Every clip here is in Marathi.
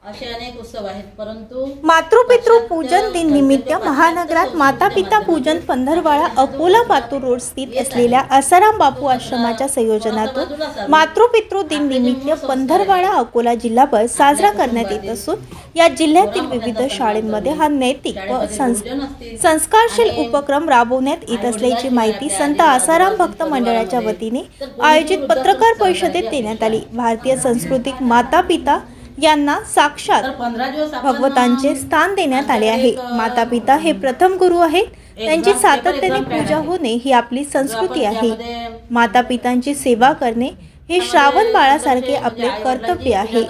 असे अनेक उत्सव आहेत, परंतु मातृपितृ पूजन दिन निमित्त महानगरात माता पिता पूजन पंधरवाडा अकोला पातूर रोड स्थित असलेल्या आसाराम बापू आश्रमाच्या संयोजनातून मातृपितृ दिन निमित्त पंधरवाडा अकोला जिल्हाभर साजरा करण्यात येत असून या जिल्ह्यातील विविध शाळांमध्ये हा नैतिक व संस्कारशील उपक्रम राबवण्यात येत असल्याची माहिती संत आसाराम भक्त मंडळाच्या वतीने आयोजित पत्रकार परिषदेत देण्यात आली। भारतीय संस्कृतीत माता पिता यांना साक्षात भगवंतांचे स्थान देण्यात आले आहे। माता पिता हे प्रथम गुरु आहेत, त्यांची सातत्याने पूजा होणे ही आपली संस्कृती आहे। माता पितांची सेवा करणे हे श्रावण बाळासारखे आपले कर्तव्य आहे।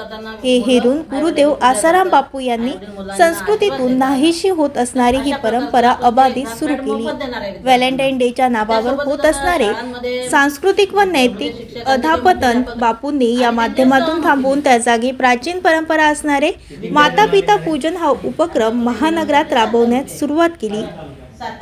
हे हेरून गुरुदेव आसाराम बापू यांनी संस्कृतीतून नाहीशी होत असणारी ही परंपरा अबाधित सुरू केली। व्हॅलेंटाईन डेच्या नावावर होत असणारे सांस्कृतिक व नैतिक अधापतन बापूंनी या माध्यमातून थांबवून त्या जागी प्राचीन परंपरा असणारे माता पिता पूजन हा उपक्रम महानगरात राबवण्यास सुरुवात केली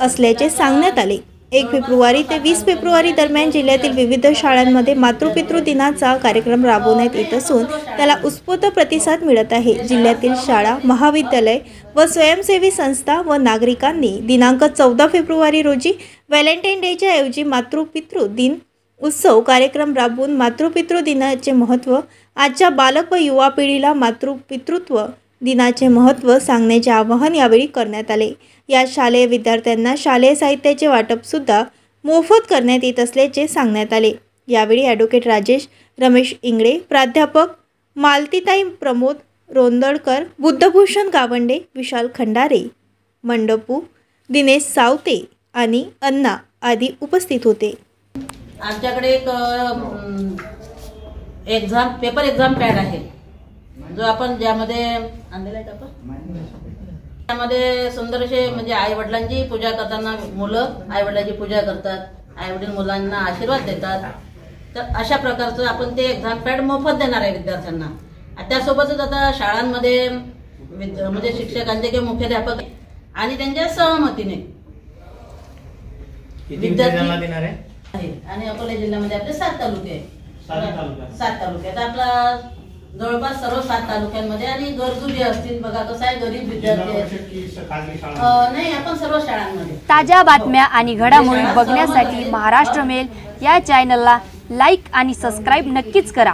असल्याचे सांगण्यात आले। 1 फेब्रुवारी ते 20 फेब्रुवारी दरम्यान जिल्ह्यातील विविध शाळांमध्ये मातृपितृ दिनाचा कार्यक्रम राबवण्यात येत असून त्याला उत्स्फूर्त प्रतिसाद मिळत आहे। जिल्ह्यातील शाळा, महाविद्यालय व स्वयंसेवी संस्था व नागरिकांनी दिनांक 14 फेब्रुवारी रोजी व्हॅलेंटाईन डेच्या ऐवजी मातृपितृ दिन उत्सव कार्यक्रम राबवून मातृपितृ दिनाचे महत्त्व, आजच्या बालक व युवा पिढीला मातृपितृत्व दिनाचे महत्त्व सांगण्याचे आवाहन यावेळी करण्यात आले। या शालेय विद्यार्थ्यांना शालेय साहित्याचे वाटप सुद्धा मोफत करण्यात येत असल्याचे सांगण्यात आले। यावेळी ॲडव्होकेट राजेश रमेश इंगळे, प्राध्यापक मालतीताई प्रमोद रोंदळकर, बुद्धभूषण गावंडे, विशाल खंडारे, मंडपू, दिनेश सावते आणि अण्णा आदी उपस्थित होते। आमच्याकडे एक पेपर एक्झाम पॅड आहे, जो आपण ज्यामध्ये आणलेला आहे त्यामध्ये सुंदर असे म्हणजे आई वडिलांची पूजा करताना मुलं आई वडिलांची पूजा करतात, आई वडील मुलांना आशीर्वाद देतात। तर अशा प्रकारचं आपण ते एक्झाम पॅड मोफत देणार आहे विद्यार्थ्यांना। त्यासोबतच आता शाळांमध्ये म्हणजे शिक्षकांचे किंवा मुख्याध्यापक आणि त्यांच्या सहमतीने विद्यार्थी देणार आहे। आणि अकोला जिल्ह्यामध्ये आपले 7 तालुके आहेत। 7 तालुक्यात आपला जवळपास सर्व 7 तालुक्यांमध्ये आणि गरजू जे असतील, बघा कसं आहे, गरीब विद्यार्थी नाही, आपण सर्व शाळांमध्ये ताज्या बातम्या आणि घडामोडी बघण्यासाठी महाराष्ट्र मेल या चॅनलला लाईक आणि सबस्क्राईब नक्कीच करा।